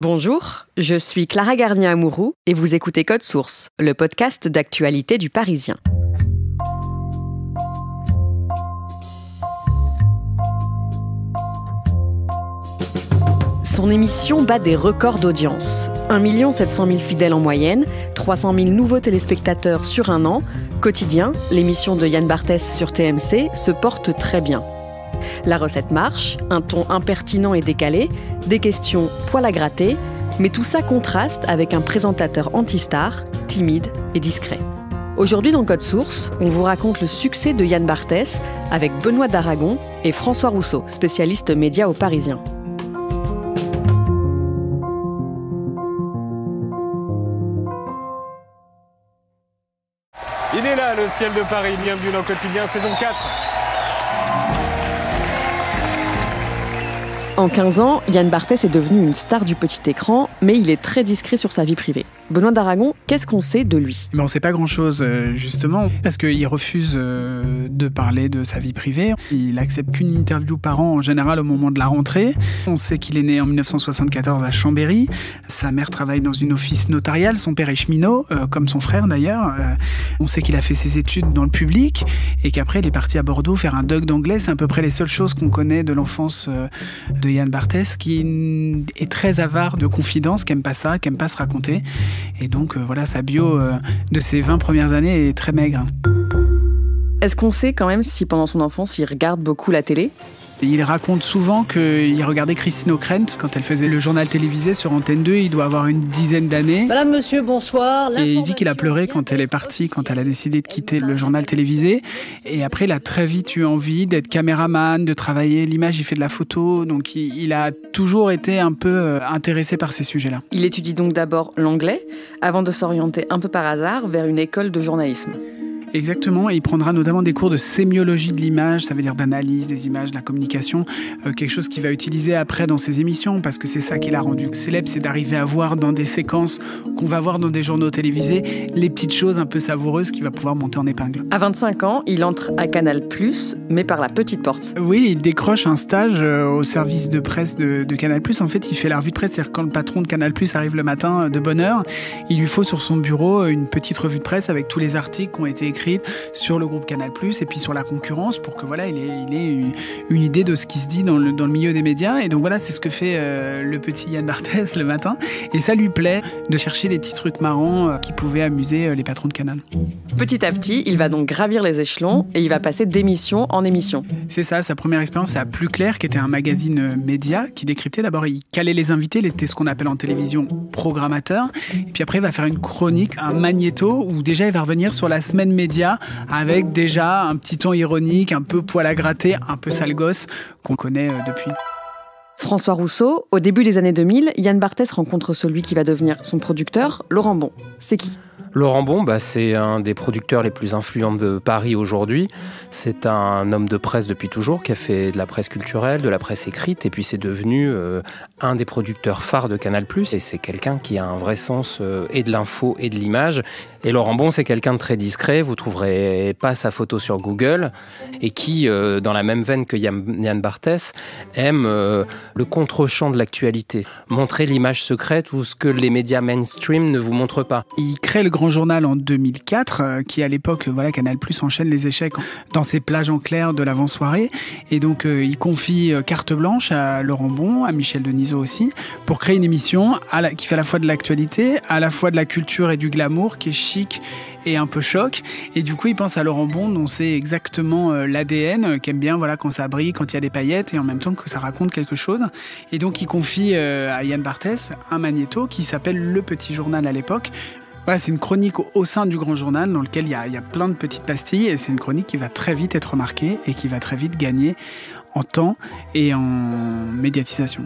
Bonjour, je suis Clara Garnier-Amouroux et vous écoutez Code Source, le podcast d'actualité du Parisien. Son émission bat des records d'audience. 1 700 000 fidèles en moyenne, 300 000 nouveaux téléspectateurs sur un an. Quotidien, l'émission de Yann Barthès sur TMC se porte très bien. La recette marche, un ton impertinent et décalé, des questions poil à gratter, mais tout ça contraste avec un présentateur anti-star, timide et discret. Aujourd'hui dans Code Source, on vous raconte le succès de Yann Barthès avec Benoît d'Aragon et François Rousseau, spécialiste médias au Parisien. Il est là, le ciel de Paris. Bienvenue dans Quotidien, saison 4. En 15 ans, Yann Barthès est devenu une star du petit écran, mais il est très discret sur sa vie privée. Benoît d'Aragon, qu'est-ce qu'on sait de lui ? On ne sait pas grand-chose, justement, parce qu'il refuse de parler de sa vie privée. Il accepte qu'une interview par an, en général, au moment de la rentrée. On sait qu'il est né en 1974 à Chambéry. Sa mère travaille dans une office notariale. Son père est cheminot, comme son frère d'ailleurs. On sait qu'il a fait ses études dans le public et qu'après, il est parti à Bordeaux faire un doc d'anglais. C'est à peu près les seules choses qu'on connaît de l'enfance de Yann Barthès, qui est très avare de confidences, qui n'aime pas ça, qui n'aime pas se raconter. Et donc, voilà, sa bio de ses 20 premières années est très maigre. Est-ce qu'on sait quand même si pendant son enfance, il regarde beaucoup la télé ? Il raconte souvent qu'il regardait Christine O'Krent quand elle faisait le journal télévisé sur Antenne 2. Il doit avoir une dizaine d'années. Madame, monsieur, bonsoir. Et il dit qu'il a pleuré quand elle est partie, quand elle a décidé de quitter le journal télévisé. Et après, il a très vite eu envie d'être caméraman, de travailler l'image. Il fait de la photo. Donc, il a toujours été un peu intéressé par ces sujets-là. Il étudie donc d'abord l'anglais, avant de s'orienter un peu par hasard vers une école de journalisme. Exactement, et il prendra notamment des cours de sémiologie de l'image, ça veut dire d'analyse des images, de la communication, quelque chose qu'il va utiliser après dans ses émissions, parce que c'est ça qui l'a rendu célèbre, c'est d'arriver à voir dans des séquences qu'on va voir dans des journaux télévisés, les petites choses un peu savoureuses qu'il va pouvoir monter en épingle. À 25 ans, il entre à Canal+, mais par la petite porte. Oui, il décroche un stage au service de presse de Canal+. En fait, il fait la revue de presse, c'est-à-dire quand le patron de Canal+ arrive le matin de bonne heure, il lui faut sur son bureau une petite revue de presse avec tous les articles qui ont été écrits sur le groupe Canal+, et puis sur la concurrence, pour que voilà, il ait une idée de ce qui se dit dans le milieu des médias. Et donc voilà, c'est ce que fait le petit Yann Barthès le matin. Et ça lui plaît de chercher des petits trucs marrants qui pouvaient amuser les patrons de Canal. Petit à petit, il va donc gravir les échelons et il va passer d'émission en émission. C'est ça, sa première expérience, c'est à Plus Clair, qui était un magazine média qui décryptait. D'abord, il calait les invités, il était ce qu'on appelle en télévision programmateur. Et puis après, il va faire une chronique, un magnéto, où déjà il va revenir sur la semaine média avec déjà un petit ton ironique, un peu poil à gratter, un peu sale gosse qu'on connaît depuis. François Rousseau, au début des années 2000, Yann Barthès rencontre celui qui va devenir son producteur, Laurent Bon. C'est qui ? Laurent Bon, c'est un des producteurs les plus influents de Paris aujourd'hui. C'est un homme de presse depuis toujours qui a fait de la presse culturelle, de la presse écrite, et puis c'est devenu un des producteurs phares de Canal+. Et c'est quelqu'un qui a un vrai sens et de l'info et de l'image. Et Laurent Bon, c'est quelqu'un de très discret, vous trouverez pas sa photo sur Google, et qui, dans la même veine que Yann Barthès, aime le contre-champ de l'actualité. Montrer l'image secrète ou ce que les médias mainstream ne vous montrent pas. Il crée le Grand Journal en 2004, qui à l'époque, Canal+ enchaîne les échecs dans ses plages en clair de l'avant-soirée. Et donc, il confie carte blanche à Laurent Bon, à Michel Denisot aussi, pour créer une émission qui fait à la fois de l'actualité, à la fois de la culture et du glamour, qui est chic et un peu choc. Et du coup, il pense à Laurent Bon, dont c'est exactement l'ADN, qui aime bien quand ça brille, quand il y a des paillettes, et en même temps que ça raconte quelque chose. Et donc, il confie à Yann Barthès un magnéto qui s'appelle Le Petit Journal à l'époque. Voilà, c'est une chronique au sein du Grand Journal dans lequel il y a plein de petites pastilles, et c'est une chronique qui va très vite être remarquée et qui va très vite gagner en temps et en médiatisation.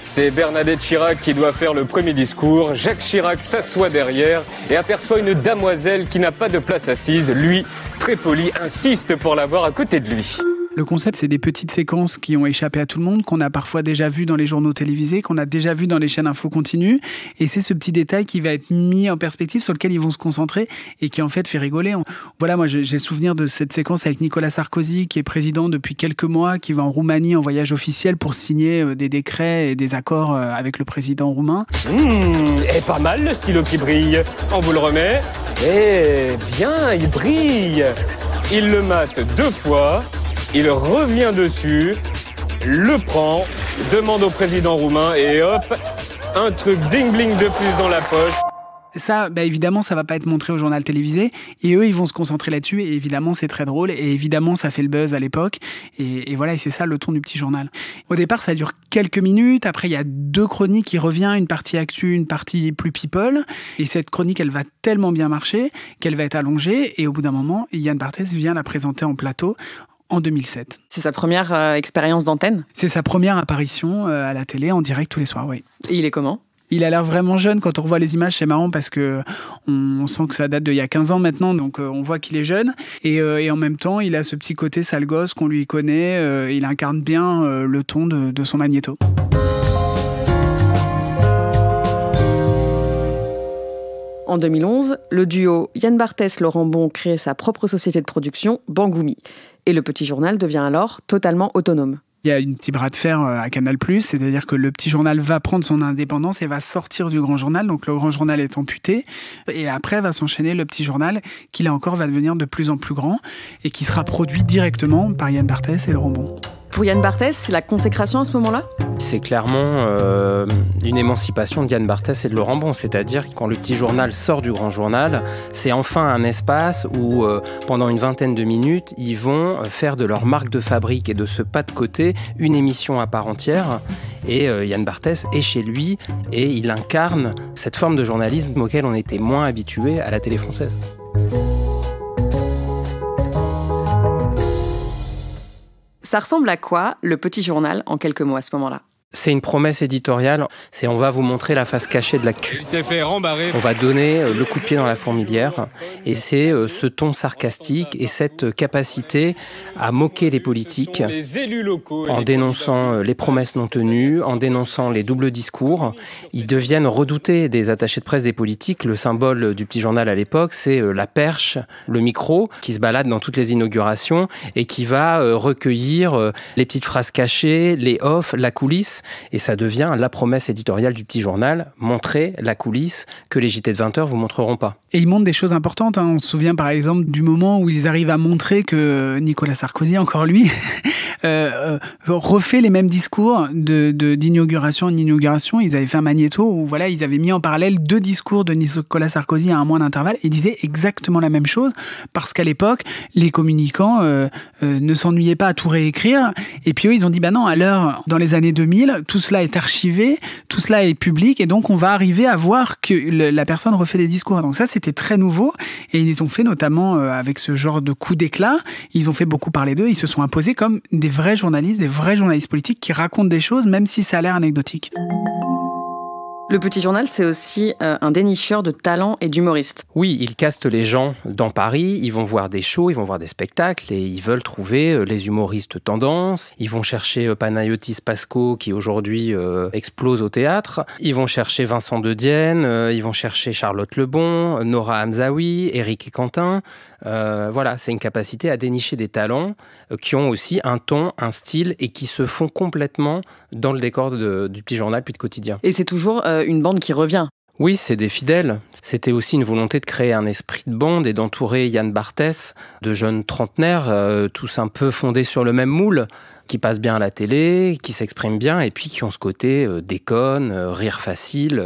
C'est Bernadette Chirac qui doit faire le premier discours. Jacques Chirac s'assoit derrière et aperçoit une damoiselle qui n'a pas de place assise. Lui, très poli, insiste pour l'avoir à côté de lui. Le concept, c'est des petites séquences qui ont échappé à tout le monde, qu'on a parfois déjà vues dans les journaux télévisés, qu'on a déjà vues dans les chaînes info continues. Et c'est ce petit détail qui va être mis en perspective, sur lequel ils vont se concentrer et qui en fait fait rigoler. Voilà, moi j'ai souvenir de cette séquence avec Nicolas Sarkozy, qui est président depuis quelques mois, qui va en Roumanie en voyage officiel pour signer des décrets et des accords avec le président roumain. Et pas mal le stylo qui brille. On vous le remet. Eh bien, il brille. Il le mate 2 fois. Il revient dessus, le prend, demande au président roumain et hop, un truc bling-bling de plus dans la poche. Ça, évidemment, ça va pas être montré au journal télévisé. Et eux, ils vont se concentrer là-dessus. Et évidemment, c'est très drôle. Et évidemment, ça fait le buzz à l'époque. Et voilà, et c'est ça le ton du petit journal. Au départ, ça dure quelques minutes. Après, il y a 2 chroniques qui reviennent, une partie actu, une partie plus people. Et cette chronique, elle va tellement bien marcher qu'elle va être allongée. Et au bout d'un moment, Yann Barthès vient la présenter en plateau en 2007. C'est sa première expérience d'antenne ? C'est sa première apparition à la télé en direct tous les soirs, oui. Et il est comment ? Il a l'air vraiment jeune. Quand on revoit les images, c'est marrant parce que on sent que ça date d'il y a 15 ans maintenant, donc on voit qu'il est jeune. Et en même temps, il a ce petit côté sale gosse qu'on lui connaît. Il incarne bien le ton de son magnéto. En 2011, le duo Yann Barthès-Laurent Bon crée sa propre société de production, Bangoumi. Et le petit journal devient alors totalement autonome. Il y a une petite bras de fer à Canal+, c'est-à-dire que le petit journal va prendre son indépendance et va sortir du grand journal, donc le grand journal est amputé, et après va s'enchaîner le petit journal qui là encore va devenir de plus en plus grand et qui sera produit directement par Yann Barthès et Laurent Bon. Pour Yann Barthès, c'est la consécration à ce moment-là ? C'est clairement une émancipation de Yann Barthès et de Laurent Bon. C'est-à-dire que quand le petit journal sort du grand journal, c'est enfin un espace où, pendant une vingtaine de minutes, ils vont faire de leur marque de fabrique et de ce pas de côté une émission à part entière. Et Yann Barthès est chez lui et il incarne cette forme de journalisme auquel on était moins habitué à la télé française. Ça ressemble à quoi, le petit journal, en quelques mots à ce moment-là ? C'est une promesse éditoriale, c'est on va vous montrer la face cachée de l'actu. Il s'est fait rembarrer. On va donner le coup de pied dans la fourmilière et c'est ce ton sarcastique et cette capacité à moquer les politiques Les élus locaux en dénonçant les promesses non tenues, en dénonçant les doubles discours. Ils deviennent redoutés des attachés de presse des politiques. Le symbole du petit journal à l'époque, c'est la perche, le micro qui se balade dans toutes les inaugurations et qui va recueillir les petites phrases cachées, les off, la coulisse. Et ça devient la promesse éditoriale du petit journal, montrer la coulisse que les JT de 20h vous montreront pas. Et ils montrent des choses importantes. On se souvient par exemple du moment où ils arrivent à montrer que Nicolas Sarkozy, encore lui, refait les mêmes discours d'inauguration en inauguration. Ils avaient fait un magnéto où voilà, ils avaient mis en parallèle 2 discours de Nicolas Sarkozy à un mois d'intervalle et ils disaient exactement la même chose parce qu'à l'époque, les communicants ne s'ennuyaient pas à tout réécrire. Et puis eux, ils ont dit, non, à l'heure, dans les années 2000, tout cela est archivé, tout cela est public et donc on va arriver à voir que la personne refait des discours. Donc ça, c'était très nouveau et ils ont fait notamment avec ce genre de coup d'éclat, ils ont fait beaucoup parler d'eux, ils se sont imposés comme des vrais journalistes politiques qui racontent des choses même si ça a l'air anecdotique. Le petit journal, c'est aussi un dénicheur de talents et d'humoristes. Oui, ils castent les gens dans Paris, ils vont voir des shows, ils vont voir des spectacles et ils veulent trouver les humoristes tendances. Ils vont chercher Panayotis Pasco qui aujourd'hui explose au théâtre. Ils vont chercher Vincent De Dienne, ils vont chercher Charlotte Lebon, Nora Hamzaoui, Éric et Quentin. Voilà, c'est une capacité à dénicher des talents qui ont aussi un ton, un style et qui se font complètement dans le décor du petit journal puis de quotidien. Et c'est toujours une bande qui revient. Oui, c'est des fidèles. C'était aussi une volonté de créer un esprit de bande et d'entourer Yann Barthès de jeunes trentenaires, tous un peu fondés sur le même moule, qui passent bien à la télé, qui s'expriment bien et puis qui ont ce côté déconne, rire facile.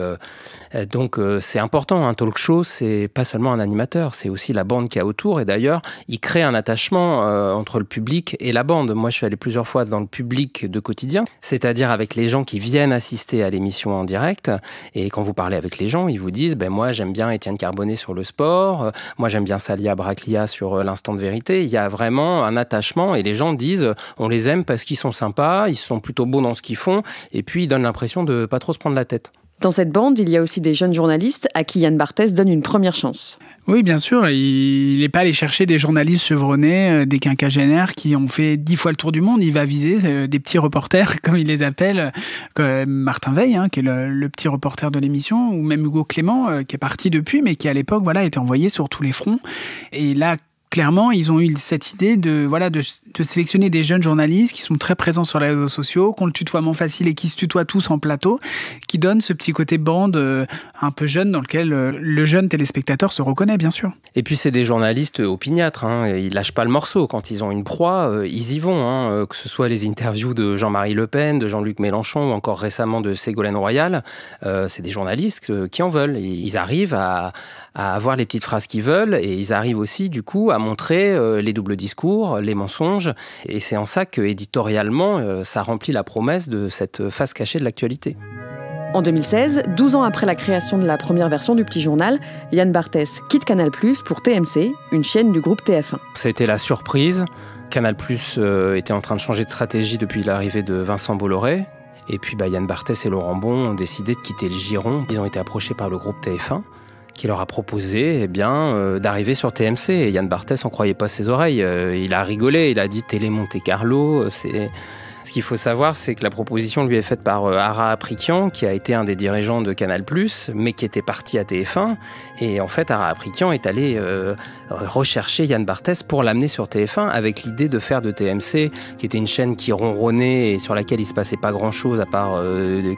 Donc c'est important, un talk show, c'est pas seulement un animateur, c'est aussi la bande qu'il y a autour. Et d'ailleurs, il crée un attachement entre le public et la bande. Moi, je suis allé plusieurs fois dans le public de quotidien, c'est-à-dire avec les gens qui viennent assister à l'émission en direct. Et quand vous parlez avec les gens, ils vous disent moi, j'aime bien Étienne Carbonnet sur le sport, moi, j'aime bien Salia Braclia sur l'instant de vérité. Il y a vraiment un attachement et les gens disent on les aime parce qu'ils sont sympas, ils sont plutôt beaux dans ce qu'ils font et puis ils donnent l'impression de pas trop se prendre la tête. Dans cette bande, il y a aussi des jeunes journalistes à qui Yann Barthès donne une première chance. Oui, bien sûr. Il n'est pas allé chercher des journalistes chevronnés, des quinquagénaires qui ont fait 10 fois le tour du monde. Il va viser des petits reporters, comme il les appelle, comme Martin Veil, qui est le petit reporter de l'émission, ou même Hugo Clément, qui est parti depuis, mais qui à l'époque était envoyé sur tous les fronts. Et là, clairement, ils ont eu cette idée de sélectionner des jeunes journalistes qui sont très présents sur les réseaux sociaux, qui ont le tutoiement facile et qui se tutoient tous en plateau, qui donnent ce petit côté bande un peu jeune dans lequel le jeune téléspectateur se reconnaît, bien sûr. Et puis, c'est des journalistes opiniâtres. Ils lâchent pas le morceau. Quand ils ont une proie, ils y vont. Que ce soit les interviews de Jean-Marie Le Pen, de Jean-Luc Mélenchon ou encore récemment de Ségolène Royal, c'est des journalistes qui en veulent. Et ils arrivent à avoir les petites phrases qu'ils veulent et ils arrivent aussi, du coup, à montrer les doubles discours, les mensonges. Et c'est en ça que, éditorialement, ça remplit la promesse de cette face cachée de l'actualité. En 2016, 12 ans après la création de la première version du Petit Journal, Yann Barthès quitte Canal+ pour TMC, une chaîne du groupe TF1. Ça a été la surprise. Canal+ était en train de changer de stratégie depuis l'arrivée de Vincent Bolloré. Et puis Yann Barthès et Laurent Bon ont décidé de quitter le giron. Ils ont été approchés par le groupe TF1 qui leur a proposé d'arriver sur TMC. Et Yann Barthès n'en croyait pas ses oreilles. Il a rigolé, il a dit Télé Monte Carlo. Ce qu'il faut savoir, c'est que la proposition lui est faite par Ara Aprikian, qui a été un des dirigeants de Canal+, mais qui était parti à TF1. Et en fait, Ara Aprikian est allé rechercher Yann Barthès pour l'amener sur TF1 avec l'idée de faire de TMC, qui était une chaîne qui ronronnait et sur laquelle il se passait pas grand-chose à part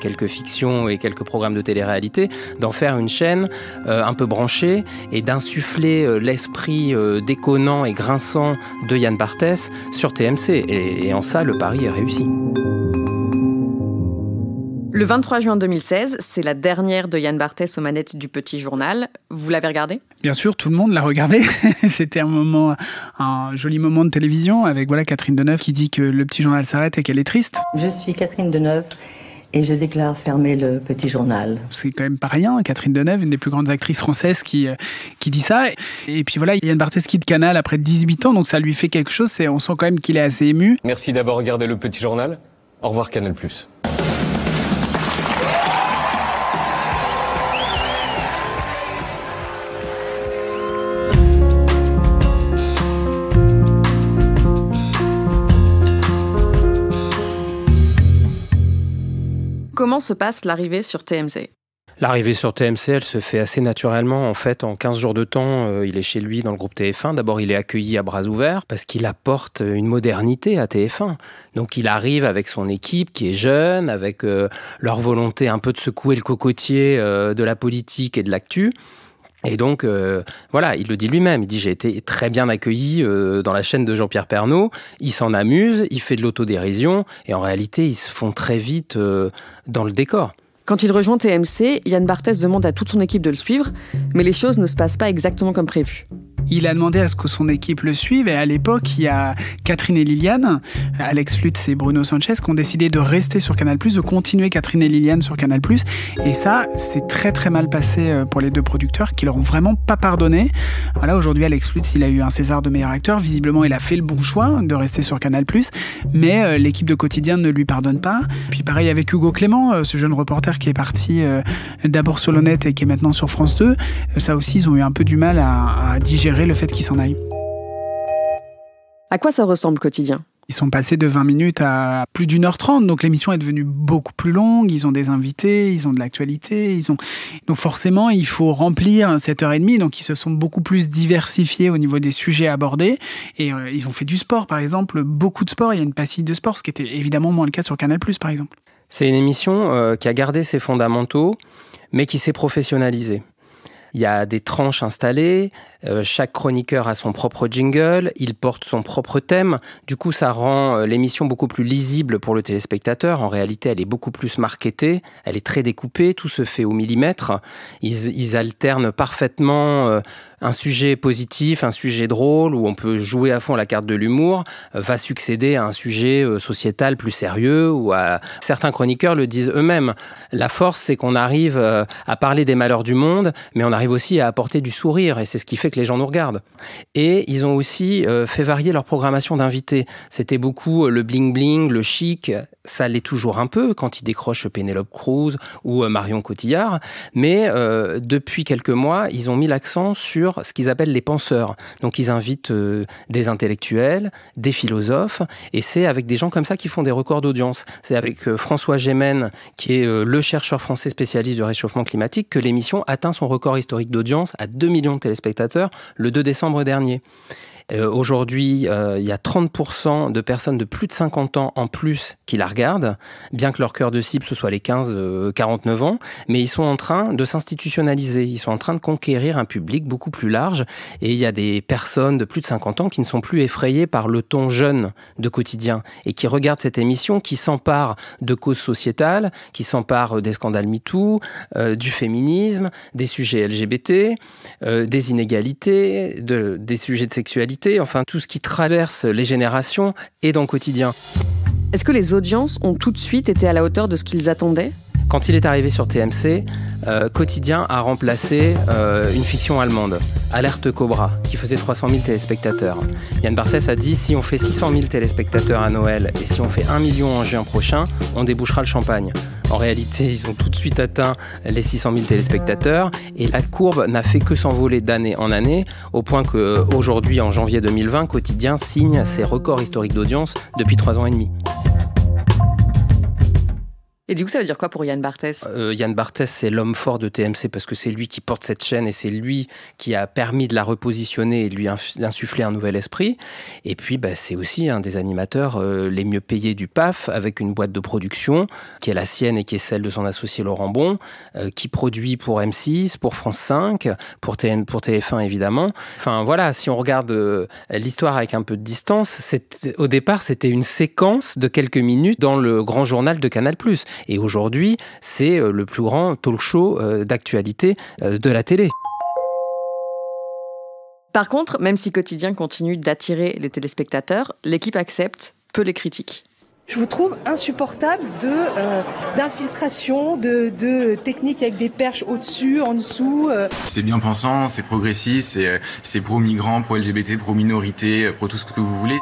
quelques fictions et quelques programmes de télé-réalité, d'en faire une chaîne un peu branchée et d'insuffler l'esprit déconnant et grinçant de Yann Barthès sur TMC. Et en ça, le pari est réussi. Le 23 juin 2016, c'est la dernière de Yann Barthès aux manettes du Petit Journal. Vous l'avez regardé ? Bien sûr, tout le monde l'a regardé. C'était un joli moment de télévision avec Catherine Deneuve qui dit que le Petit Journal s'arrête et qu'elle est triste. Je suis Catherine Deneuve et je déclare fermer le Petit Journal. C'est quand même pas rien, Catherine Deneuve, une des plus grandes actrices françaises qui dit ça. Et puis Yann Barthès quitte Canal après 18 ans, donc ça lui fait quelque chose. On sent quand même qu'il est assez ému. Merci d'avoir regardé le Petit Journal. Au revoir Canal+. Comment se passe l'arrivée sur TMC ? L'arrivée sur TMC, elle se fait assez naturellement. En fait, en 15 jours de temps, il est chez lui dans le groupe TF1. D'abord, il est accueilli à bras ouverts parce qu'il apporte une modernité à TF1. Donc, il arrive avec son équipe qui est jeune, avec leur volonté un peu de secouer le cocotier de la politique et de l'actu. Et donc, il le dit lui-même, il dit « j'ai été très bien accueilli dans la chaîne de Jean-Pierre Pernaut ». Il s'en amuse, il fait de l'autodérision et en réalité, ils se font très vite dans le décor. Quand il rejoint TMC, Yann Barthès demande à toute son équipe de le suivre, mais les choses ne se passent pas exactement comme prévu. Il a demandé à ce que son équipe le suive et à l'époque, il y a Catherine et Liliane, Alex Lutz et Bruno Sanchez qui ont décidé de rester sur Canal+, de continuer Catherine et Liliane sur Canal+. Et ça, c'est très très mal passé pour les deux producteurs qui leur ont vraiment pas pardonné. Voilà, aujourd'hui, Alex Lutz, il a eu un César de meilleur acteur. Visiblement, il a fait le bon choix de rester sur Canal+, mais l'équipe de Quotidien ne lui pardonne pas. Puis pareil avec Hugo Clément, ce jeune reporter qui est parti d'abord sur l'Honnête et qui est maintenant sur France 2. Ça aussi, ils ont eu un peu du mal à digérer le fait qu'il s'en aille. À quoi ça ressemble Quotidien ? Ils sont passés de 20 minutes à plus d'1h30, donc l'émission est devenue beaucoup plus longue, ils ont des invités, ils ont de l'actualité, donc forcément il faut remplir cette heure et demie, donc ils se sont beaucoup plus diversifiés au niveau des sujets abordés, et ils ont fait du sport par exemple, beaucoup de sport, il y a une pastille de sport, ce qui était évidemment moins le cas sur Canal+, par exemple. C'est une émission qui a gardé ses fondamentaux, mais qui s'est professionnalisée. Il y a des tranches installées, chaque chroniqueur a son propre jingle, il porte son propre thème. Du coup, ça rend l'émission beaucoup plus lisible pour le téléspectateur. En réalité, elle est beaucoup plus marketée, elle est très découpée, tout se fait au millimètre. Ils alternent parfaitement un sujet positif, un sujet drôle, où on peut jouer à fond la carte de l'humour, va succéder à un sujet sociétal plus sérieux, ou à... Certains chroniqueurs le disent eux-mêmes. La force, c'est qu'on arrive à parler des malheurs du monde, mais on arrive aussi à apporter du sourire, et c'est ce qui fait fait que les gens nous regardent. Et ils ont aussi fait varier leur programmation d'invités. C'était beaucoup le bling-bling, le chic. Ça l'est toujours un peu quand ils décrochent Pénélope Cruz ou Marion Cotillard. Mais depuis quelques mois, ils ont mis l'accent sur ce qu'ils appellent les penseurs. Donc ils invitent des intellectuels, des philosophes. Et c'est avec des gens comme ça qui font des records d'audience. C'est avec François Gémen, qui est le chercheur français spécialiste du réchauffement climatique, que l'émission atteint son record historique d'audience à 2 millions de téléspectateurs le 2 décembre dernier. Aujourd'hui, il y a 30% de personnes de plus de 50 ans en plus qui la regardent, bien que leur cœur de cible, ce soit les 15-49 ans, mais ils sont en train de s'institutionnaliser, ils sont en train de conquérir un public beaucoup plus large, et il y a des personnes de plus de 50 ans qui ne sont plus effrayées par le ton jeune de Quotidien, et qui regardent cette émission, qui s'empare de causes sociétales, qui s'empare des scandales MeToo, du féminisme, des sujets LGBT, des inégalités, des sujets de sexualité, enfin tout ce qui traverse les générations est dans Quotidien. Est-ce que les audiences ont tout de suite été à la hauteur de ce qu'ils attendaient ? Quand il est arrivé sur TMC, Quotidien a remplacé une fiction allemande, Alerte Cobra, qui faisait 300 000 téléspectateurs. Yann Barthès a dit, si on fait 600 000 téléspectateurs à Noël et si on fait 1 million en juin prochain, on débouchera le champagne. En réalité, ils ont tout de suite atteint les 600 000 téléspectateurs et la courbe n'a fait que s'envoler d'année en année, au point qu'aujourd'hui, en janvier 2020, Quotidien signe ses records historiques d'audience depuis 3 ans et demi. Et du coup, ça veut dire quoi pour Yann Barthès ? Yann Barthès, c'est l'homme fort de TMC parce que c'est lui qui porte cette chaîne et c'est lui qui a permis de la repositionner et de lui insuffler un nouvel esprit. Et puis, c'est aussi un des animateurs les mieux payés du PAF, avec une boîte de production qui est la sienne et qui est celle de son associé Laurent Bon, qui produit pour M6, pour France 5, pour TF1 évidemment. Enfin voilà, si on regarde l'histoire avec un peu de distance, au départ, c'était une séquence de quelques minutes dans le grand journal de Canal+. Et aujourd'hui, c'est le plus grand talk show d'actualité de la télé. Par contre, même si Quotidien continue d'attirer les téléspectateurs, l'équipe accepte, peu les critiques. Je vous trouve insupportable d'infiltration, de techniques avec des perches au-dessus, en dessous. C'est bien pensant, c'est progressiste, c'est pro-migrants, pro-LGBT, pro-minorité, pro tout ce que vous voulez.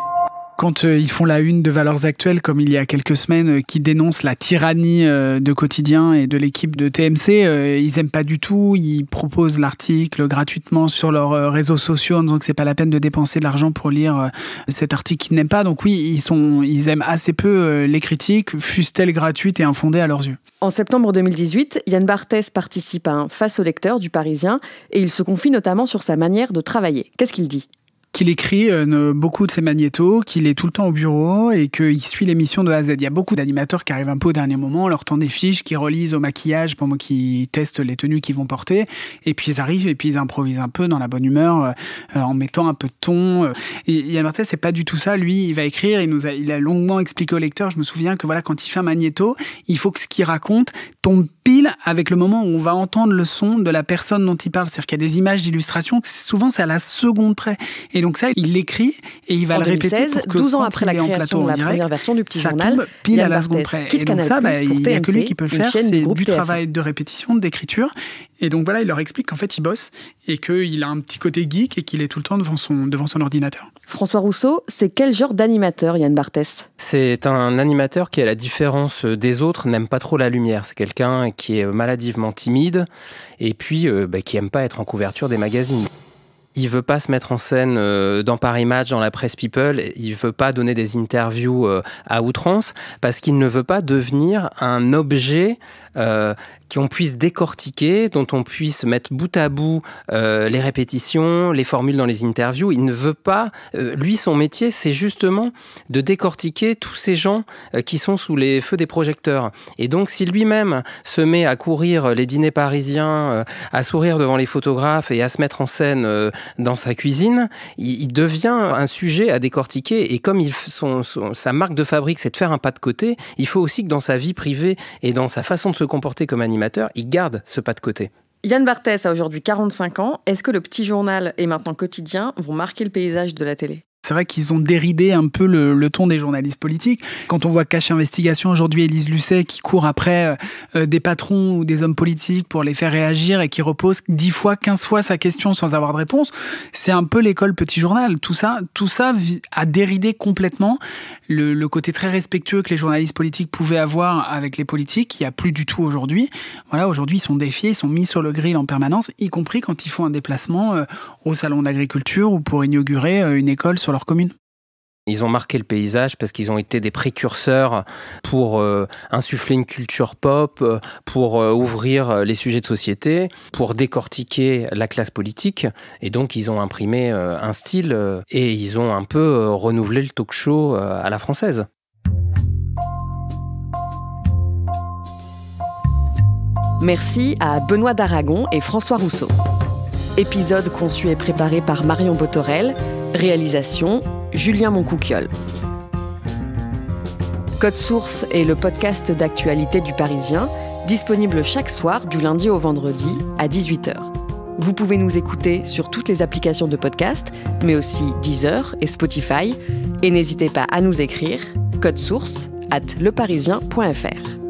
Quand ils font la une de Valeurs Actuelles, comme il y a quelques semaines, qui dénoncent la tyrannie de Quotidien et de l'équipe de TMC, ils aiment pas du tout. Ils proposent l'article gratuitement sur leurs réseaux sociaux en disant que c'est pas la peine de dépenser de l'argent pour lire cet article qu'ils n'aiment pas. Donc oui, ils aiment assez peu les critiques, fussent-elles gratuites et infondées à leurs yeux. En septembre 2018, Yann Barthès participe à un Face au lecteur du Parisien et il se confie notamment sur sa manière de travailler. Qu'est-ce qu'il dit ? Qu'il écrit beaucoup de ses magnétos, qu'il est tout le temps au bureau et qu'il suit l'émission de A à Z. Il y a beaucoup d'animateurs qui arrivent un peu au dernier moment, leur tend des fiches, qui relisent au maquillage pendant qu'ils testent les tenues qu'ils vont porter, et puis ils arrivent et puis ils improvisent un peu dans la bonne humeur, en mettant un peu de ton. Et Yann Barthès, c'est pas du tout ça. Lui, il va écrire, il a longuement expliqué au lecteur. Je me souviens que voilà, quand il fait un magnéto, il faut que ce qu'il raconte tombe pile avec le moment où on va entendre le son de la personne dont il parle. C'est-à-dire qu'il y a des images d'illustrations, souvent c'est à la seconde près. Et donc ça, il l'écrit et il va le répéter pour que 12 ans après la création de la première version du Petit Journal, tombe pile à la seconde près. Et donc ça, il n'y a que lui qui peut le faire. C'est du travail de répétition, d'écriture. Et donc voilà, il leur explique qu'en fait, il bosse et qu'il a un petit côté geek et qu'il est tout le temps devant son ordinateur. François Rousseau, c'est quel genre d'animateur, Yann Barthès ? C'est un animateur qui, à la différence des autres, n'aime pas trop la lumière. C'est quelqu'un qui est maladivement timide et puis qui n'aime pas être en couverture des magazines. Il veut pas se mettre en scène dans Paris Match, dans la presse People. Il veut pas donner des interviews à outrance parce qu'il ne veut pas devenir un objet qu'on puisse décortiquer, dont on puisse mettre bout à bout les répétitions, les formules dans les interviews. Il ne veut pas... lui, son métier, c'est justement de décortiquer tous ces gens qui sont sous les feux des projecteurs. Et donc, si lui-même se met à courir les dîners parisiens, à sourire devant les photographes et à se mettre en scène dans sa cuisine, il devient un sujet à décortiquer. Et comme sa marque de fabrique, c'est de faire un pas de côté, il faut aussi que dans sa vie privée et dans sa façon de se comporter comme animateur, il garde ce pas de côté. Yann Barthès a aujourd'hui 45 ans. Est-ce que le Petit Journal et maintenant Quotidien vont marquer le paysage de la télé ? C'est vrai qu'ils ont déridé un peu le ton des journalistes politiques. Quand on voit Cache Investigation aujourd'hui, Élise Lucet qui court après des patrons ou des hommes politiques pour les faire réagir et qui repose 10 fois, 15 fois sa question sans avoir de réponse, c'est un peu l'école Petit Journal. Tout ça a déridé complètement le côté très respectueux que les journalistes politiques pouvaient avoir avec les politiques. Il n'y a plus du tout aujourd'hui. Voilà, aujourd'hui, ils sont défiés, ils sont mis sur le grill en permanence, y compris quand ils font un déplacement au salon d'agriculture ou pour inaugurer une école sur leur commune. Ils ont marqué le paysage parce qu'ils ont été des précurseurs pour insuffler une culture pop, pour ouvrir les sujets de société, pour décortiquer la classe politique. Et donc, ils ont imprimé un style et ils ont un peu renouvelé le talk-show à la française. Merci à Benoît d'Aragon et François Rousseau. Épisode conçu et préparé par Marion Botorel. Réalisation, Julien Moncouquiol. Code Source est le podcast d'actualité du Parisien, disponible chaque soir du lundi au vendredi à 18h. Vous pouvez nous écouter sur toutes les applications de podcast, mais aussi Deezer et Spotify. Et n'hésitez pas à nous écrire codesource@leparisien.fr.